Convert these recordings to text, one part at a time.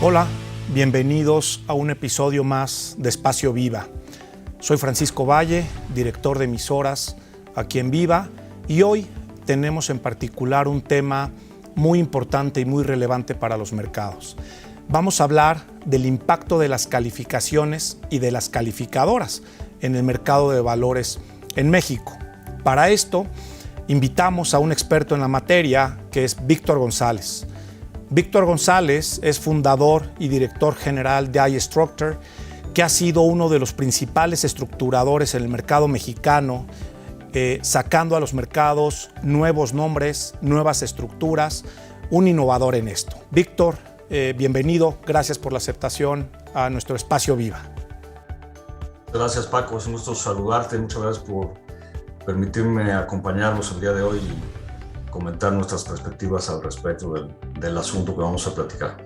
Hola, bienvenidos a un episodio más de Espacio Viva. Soy Francisco Valle, director de emisoras aquí en Viva, y hoy tenemos en particular un tema muy importante y muy relevante para los mercados. Vamos a hablar del impacto de las calificaciones y de las calificadoras en el mercado de valores en México. Para esto, invitamos a un experto en la materia, que es Víctor González. Víctor González es fundador y director general de iStructure, que ha sido uno de los principales estructuradores en el mercado mexicano, sacando a los mercados nuevos nombres, nuevas estructuras, un innovador en esto. Víctor, bienvenido, gracias por la aceptación a nuestro Espacio Viva. Gracias, Paco, es un gusto saludarte, muchas gracias por permitirme acompañarnos el día de hoy y comentar nuestras perspectivas al respecto del asunto que vamos a platicar.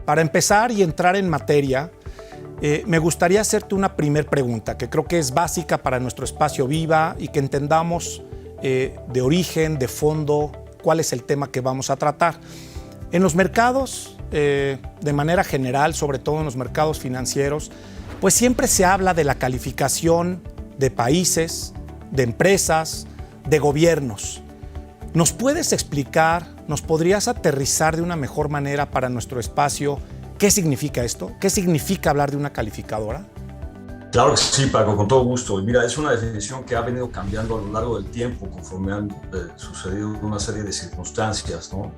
Para empezar y entrar en materia, me gustaría hacerte una primera pregunta que creo que es básica para nuestro Espacio Viva y que entendamos de origen, de fondo, cuál es el tema que vamos a tratar. En los mercados, de manera general, sobre todo en los mercados financieros, pues siempre se habla de la calificación de países, de empresas, de gobiernos. ¿Nos puedes explicar, nos podrías aterrizar de una mejor manera para nuestro espacio qué significa esto? ¿Qué significa hablar de una calificadora? Claro que sí, Paco, con todo gusto. Y mira, es una definición que ha venido cambiando a lo largo del tiempo conforme han sucedido una serie de circunstancias, ¿no?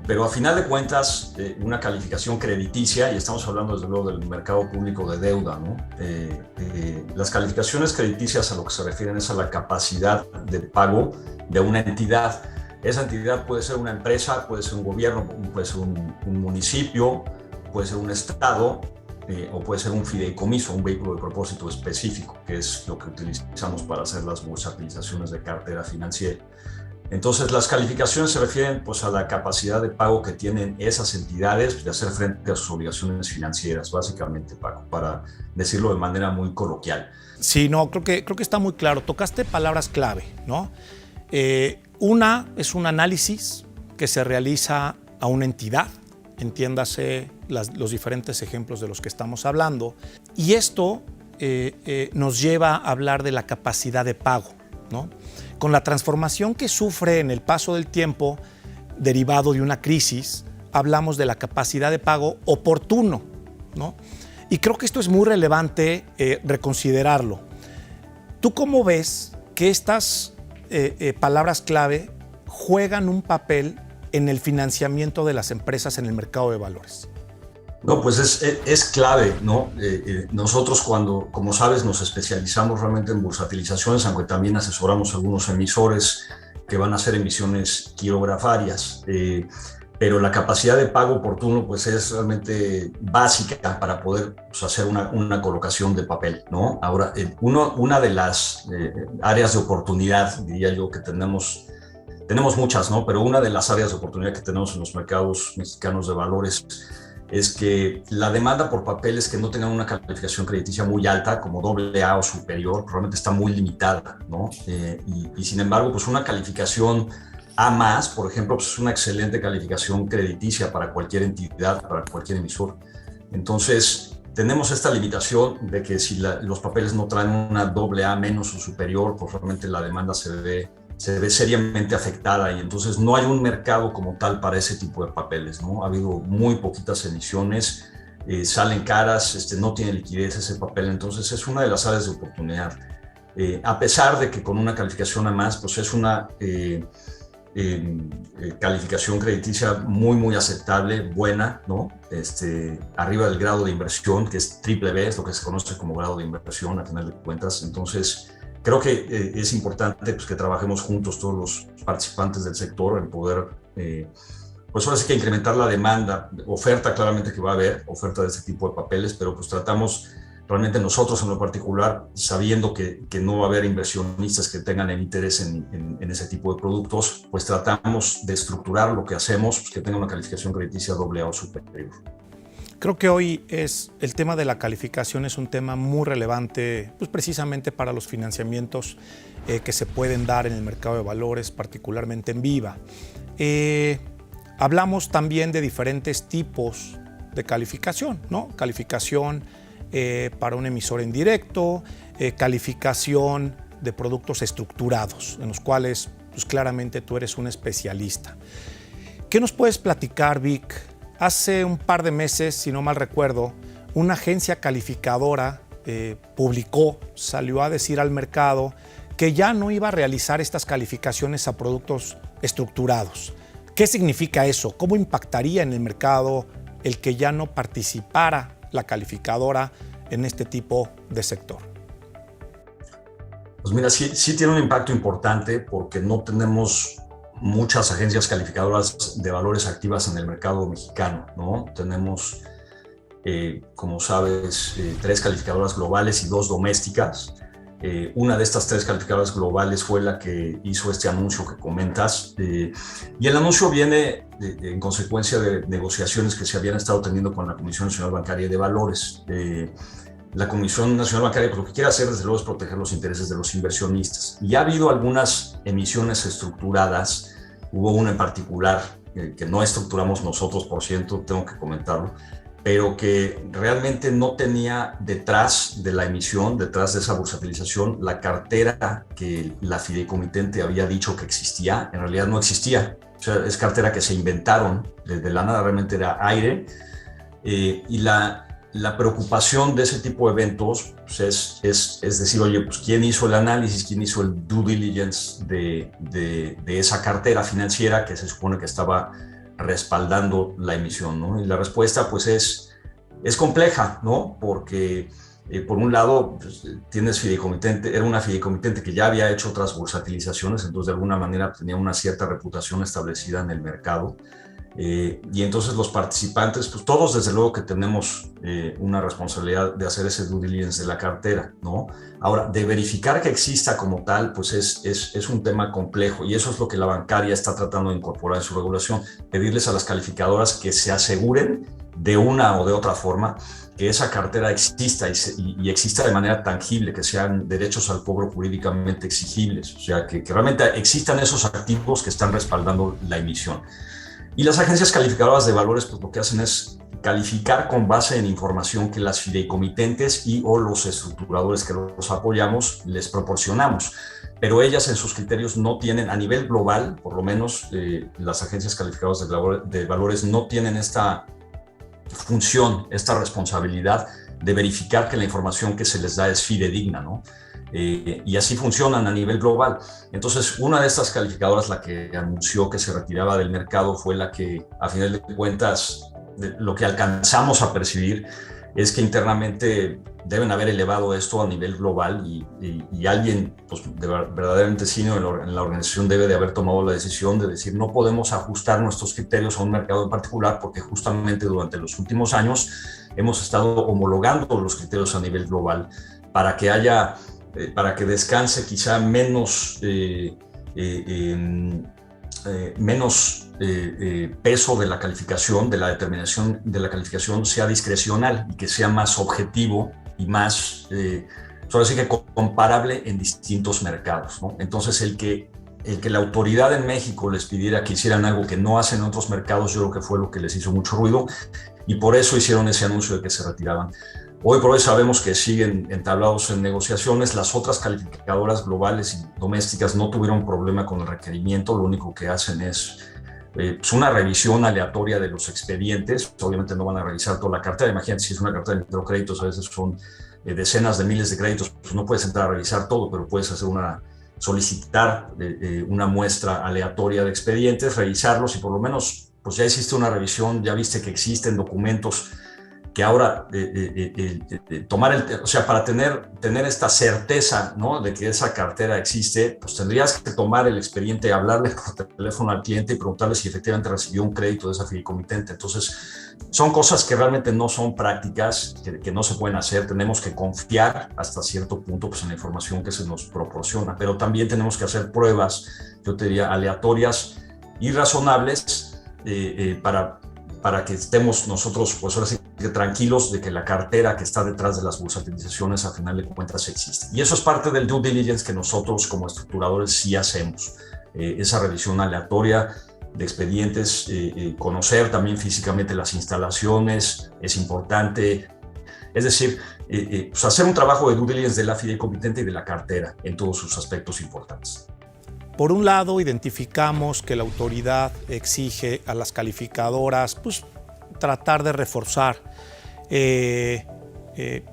Pero a final de cuentas, una calificación crediticia, y estamos hablando desde luego del mercado público de deuda, ¿no? Las calificaciones crediticias a lo que se refieren es a la capacidad de pago de una entidad. Esa entidad puede ser una empresa, puede ser un gobierno, puede ser un municipio, puede ser un estado, o puede ser un fideicomiso, un vehículo de propósito específico, que es lo que utilizamos para hacer las bursatilizaciones de cartera financiera. Entonces, las calificaciones se refieren pues, a la capacidad de pago que tienen esas entidades de hacer frente a sus obligaciones financieras, básicamente, Paco, para decirlo de manera muy coloquial. Sí, no, creo que está muy claro. Tocaste palabras clave, ¿no? Una es un análisis que se realiza a una entidad, entiéndase los diferentes ejemplos de los que estamos hablando, y esto nos lleva a hablar de la capacidad de pago, ¿no? Con la transformación que sufre en el paso del tiempo, derivado de una crisis, hablamos de la capacidad de pago oportuno, ¿no? Y creo que esto es muy relevante reconsiderarlo. ¿Tú cómo ves que estas palabras clave juegan un papel en el financiamiento de las empresas en el mercado de valores? No, pues es clave, ¿no? Nosotros como sabes, nos especializamos realmente en bursatilizaciones, aunque también asesoramos a algunos emisores que van a hacer emisiones quirografarias, pero la capacidad de pago oportuno pues es realmente básica para poder pues, hacer una colocación de papel, ¿no? Ahora, una de las áreas de oportunidad, diría yo, que tenemos muchas, ¿no? Pero una de las áreas de oportunidad que tenemos en los mercados mexicanos de valores es que la demanda por papeles que no tengan una calificación crediticia muy alta, como AA o superior, probablemente está muy limitada, ¿no? Y sin embargo, pues una calificación A+, por ejemplo, pues es una excelente calificación crediticia para cualquier entidad, para cualquier emisor. Entonces, tenemos esta limitación de que si los papeles no traen una AA- o superior, pues realmente la demanda se ve seriamente afectada y entonces no hay un mercado como tal para ese tipo de papeles, ¿no? Ha habido muy poquitas emisiones, salen caras, no tiene liquidez ese papel, entonces es una de las áreas de oportunidad. A pesar de que con una calificación A+, pues es una calificación crediticia muy aceptable, buena, ¿no? Arriba del grado de inversión, que es BBB, es lo que se conoce como grado de inversión a final de cuentas, entonces creo que es importante pues, que trabajemos juntos todos los participantes del sector en poder, pues ahora sí que incrementar la demanda, oferta claramente que va a haber, oferta de este tipo de papeles, pero pues tratamos realmente nosotros en lo particular, sabiendo que no va a haber inversionistas que tengan el interés en ese tipo de productos, pues tratamos de estructurar lo que hacemos, pues, que tenga una calificación crediticia AA o superior. Creo que hoy el tema de la calificación es un tema muy relevante, pues precisamente para los financiamientos que se pueden dar en el mercado de valores, particularmente en Viva. Hablamos también de diferentes tipos de calificación, ¿no? Calificación para un emisor en directo, calificación de productos estructurados, en los cuales pues, claramente tú eres un especialista. ¿Qué nos puedes platicar, Vic? Hace un par de meses, si no mal recuerdo, una agencia calificadora salió a decir al mercado que ya no iba a realizar estas calificaciones a productos estructurados. ¿Qué significa eso? ¿Cómo impactaría en el mercado el que ya no participara la calificadora en este tipo de sector? Pues mira, sí tiene un impacto importante porque no tenemos muchas agencias calificadoras de valores activas en el mercado mexicano, ¿no? Tenemos, como sabes, 3 calificadoras globales y 2 domésticas. Una de estas 3 calificadoras globales fue la que hizo este anuncio que comentas. Y el anuncio viene en consecuencia de negociaciones que se habían estado teniendo con la Comisión Nacional Bancaria de Valores. La Comisión Nacional Bancaria, pues, lo que quiere hacer, desde luego, es proteger los intereses de los inversionistas. Y ha habido algunas emisiones estructuradas. Hubo una en particular que no estructuramos nosotros, por cierto, tengo que comentarlo, pero que realmente no tenía detrás de la emisión, detrás de esa bursatilización, la cartera que la fideicomitente había dicho que existía. En realidad no existía. O sea, es cartera que se inventaron desde la nada, realmente era aire. Y la preocupación de ese tipo de eventos pues es decir, oye, pues ¿quién hizo el análisis, quién hizo el due diligence de esa cartera financiera que se supone que estaba respaldando la emisión, ¿no? Y la respuesta pues es compleja, ¿no? Porque por un lado pues, tienes fideicomitente, era una fideicomitente que ya había hecho otras bursatilizaciones, entonces de alguna manera tenía una cierta reputación establecida en el mercado. Y entonces los participantes, pues todos desde luego que tenemos una responsabilidad de hacer ese due diligence de la cartera, ¿no? Ahora, de verificar que exista como tal, pues es un tema complejo, y eso es lo que la bancaria está tratando de incorporar en su regulación, pedirles a las calificadoras que se aseguren de una o de otra forma que esa cartera exista y exista de manera tangible, que sean derechos al cobro jurídicamente exigibles, o sea, que realmente existan esos activos que están respaldando la emisión. Y las agencias calificadoras de valores pues lo que hacen es calificar con base en información que las fideicomitentes y o los estructuradores que los apoyamos les proporcionamos. Pero ellas en sus criterios no tienen, a nivel global, por lo menos las agencias calificadoras de valores no tienen esta función, esta responsabilidad de verificar que la información que se les da es fidedigna, ¿no? Y así funcionan a nivel global. Entonces, una de estas calificadoras, la que anunció que se retiraba del mercado, fue la que, a final de cuentas, lo que alcanzamos a percibir es que internamente deben haber elevado esto a nivel global y alguien pues, verdaderamente senior en la organización debe de haber tomado la decisión de decir no podemos ajustar nuestros criterios a un mercado en particular porque justamente durante los últimos años hemos estado homologando los criterios a nivel global para que haya para que descanse quizá menos peso de la calificación, de la determinación de la calificación sea discrecional y que sea más objetivo y más, solo así que comparable en distintos mercados, ¿no? Entonces el que la autoridad en México les pidiera que hicieran algo que no hacen en otros mercados, yo creo que fue lo que les hizo mucho ruido y por eso hicieron ese anuncio de que se retiraban. Hoy por hoy sabemos que siguen entablados en negociaciones. Las otras calificadoras globales y domésticas no tuvieron problema con el requerimiento. Lo único que hacen es una revisión aleatoria de los expedientes. Obviamente no van a revisar toda la cartera. Imagínate si es una cartera de microcréditos, a veces son decenas de miles de créditos. Pues no puedes entrar a revisar todo, pero puedes hacer solicitar una muestra aleatoria de expedientes, revisarlos y por lo menos pues ya hiciste una revisión, ya viste que existen documentos que ahora o sea, para tener esta certeza, ¿no?, de que esa cartera existe, pues tendrías que tomar el expediente, hablarle por teléfono al cliente y preguntarle si efectivamente recibió un crédito de esa fideicomitente. Entonces, son cosas que realmente no son prácticas, que no se pueden hacer. Tenemos que confiar hasta cierto punto pues, en la información que se nos proporciona, pero también tenemos que hacer pruebas, yo te diría, aleatorias y razonables para que estemos nosotros, pues ahora sí que tranquilos de que la cartera que está detrás de las bursatilizaciones, a final de cuentas, existe. Y eso es parte del due diligence que nosotros como estructuradores sí hacemos. Esa revisión aleatoria de expedientes, conocer también físicamente las instalaciones es importante. Es decir, pues hacer un trabajo de due diligence de la fideicomitente y de la cartera en todos sus aspectos importantes. Por un lado, identificamos que la autoridad exige a las calificadoras pues, tratar de reforzar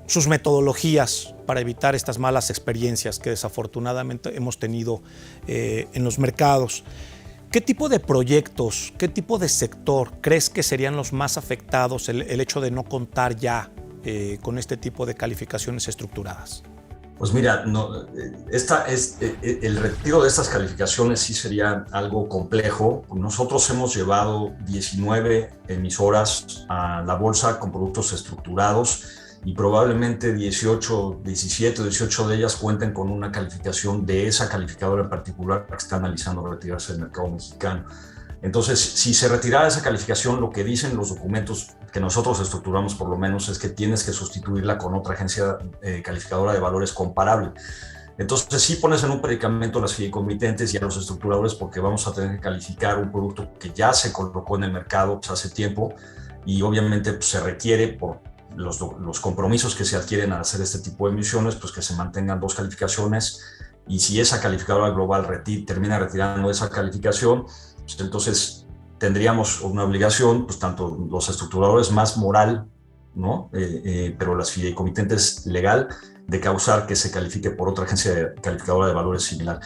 sus metodologías para evitar estas malas experiencias que desafortunadamente hemos tenido en los mercados. ¿Qué tipo de proyectos, qué tipo de sector crees que serían los más afectados el hecho de no contar ya con este tipo de calificaciones estructuradas? Pues mira, el retiro de estas calificaciones sí sería algo complejo. Nosotros hemos llevado 19 emisoras a la bolsa con productos estructurados y probablemente 18 de ellas cuenten con una calificación de esa calificadora en particular que está analizando retirarse del mercado mexicano. Entonces, si se retirara esa calificación, lo que dicen los documentos que nosotros estructuramos por lo menos es que tienes que sustituirla con otra agencia calificadora de valores comparable. Entonces, sí pones en un predicamento a las fideicomitentes y a los estructuradores porque vamos a tener que calificar un producto que ya se colocó en el mercado pues, hace tiempo y obviamente pues, se requiere por los compromisos que se adquieren al hacer este tipo de emisiones, pues que se mantengan dos calificaciones y si esa calificadora global termina retirando esa calificación, entonces tendríamos una obligación, pues tanto los estructuradores más moral, ¿no? Pero las fideicomitentes legal, de causar que se califique por otra agencia calificadora de valores similar.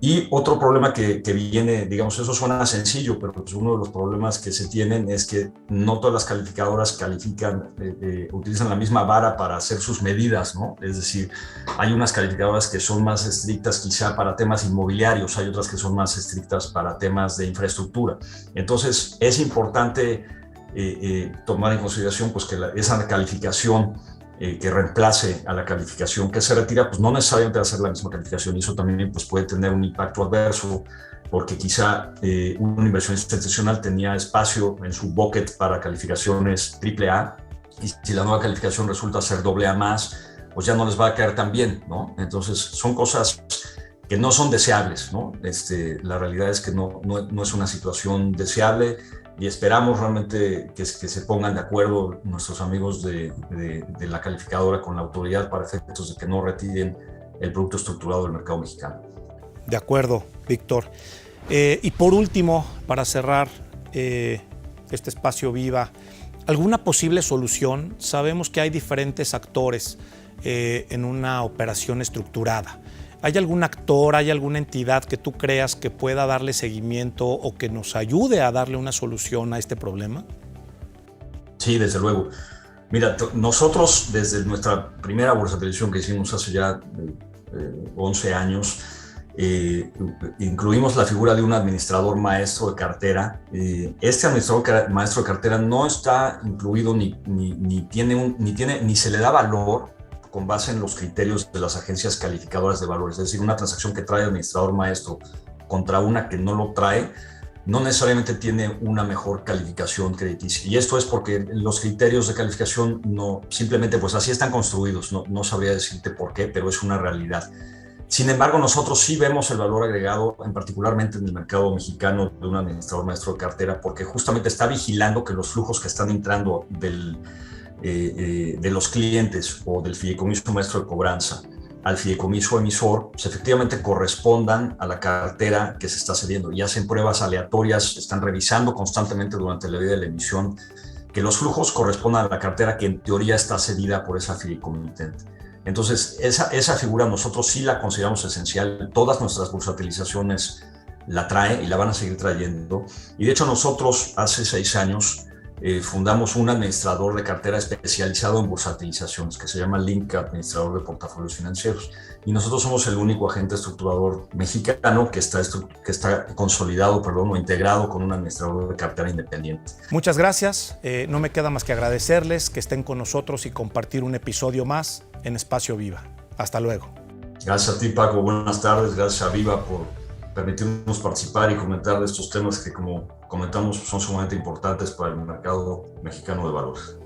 Y otro problema que viene, digamos, eso suena sencillo, pero pues uno de los problemas que se tienen es que no todas las calificadoras utilizan la misma vara para hacer sus medidas, ¿no? Es decir, hay unas calificadoras que son más estrictas quizá para temas inmobiliarios, hay otras que son más estrictas para temas de infraestructura. Entonces, es importante tomar en consideración pues, que esa calificación que reemplace a la calificación que se retira, pues no necesariamente va a ser la misma calificación y eso también pues, puede tener un impacto adverso porque quizá un inversionista institucional tenía espacio en su bucket para calificaciones AAA y si la nueva calificación resulta ser AA+, pues ya no les va a caer tan bien, ¿no? Entonces son cosas que no son deseables, ¿no? La realidad es que no es una situación deseable y esperamos realmente que se pongan de acuerdo nuestros amigos de la calificadora con la autoridad para efectos de que no retiren el producto estructurado del mercado mexicano. De acuerdo, Víctor. Y por último, para cerrar este espacio Viva, ¿alguna posible solución? Sabemos que hay diferentes actores en una operación estructurada. ¿Hay algún actor, hay alguna entidad que tú creas que pueda darle seguimiento o que nos ayude a darle una solución a este problema? Sí, desde luego. Mira, nosotros desde nuestra primera bursatilización que hicimos hace ya 11 años, incluimos la figura de un administrador maestro de cartera. Este administrador maestro de cartera no está incluido ni se le da valor con base en los criterios de las agencias calificadoras de valores. Es decir, una transacción que trae administrador maestro contra una que no lo trae, no necesariamente tiene una mejor calificación crediticia. Y esto es porque los criterios de calificación no, simplemente pues así están construidos. No sabría decirte por qué, pero es una realidad. Sin embargo, nosotros sí vemos el valor agregado, particularmente en el mercado mexicano, de un administrador maestro de cartera, porque justamente está vigilando que los flujos que están entrando de los clientes o del fideicomiso maestro de cobranza al fideicomiso emisor, pues efectivamente correspondan a la cartera que se está cediendo y hacen pruebas aleatorias, están revisando constantemente durante la vida de la emisión que los flujos correspondan a la cartera que en teoría está cedida por esa fideicomitente. Entonces, esa figura nosotros sí la consideramos esencial. Todas nuestras bursatilizaciones la trae y la van a seguir trayendo. Y de hecho nosotros hace 6 años fundamos un administrador de cartera especializado en bursatilizaciones que se llama Link Administrador de Portafolios Financieros. Y nosotros somos el único agente estructurador mexicano que está consolidado, o integrado con un administrador de cartera independiente. Muchas gracias. No me queda más que agradecerles que estén con nosotros y compartir un episodio más en Espacio Viva. Hasta luego. Gracias a ti, Paco. Buenas tardes. Gracias a Viva por permitirnos participar y comentar de estos temas que, como comentamos, son sumamente importantes para el mercado mexicano de valores.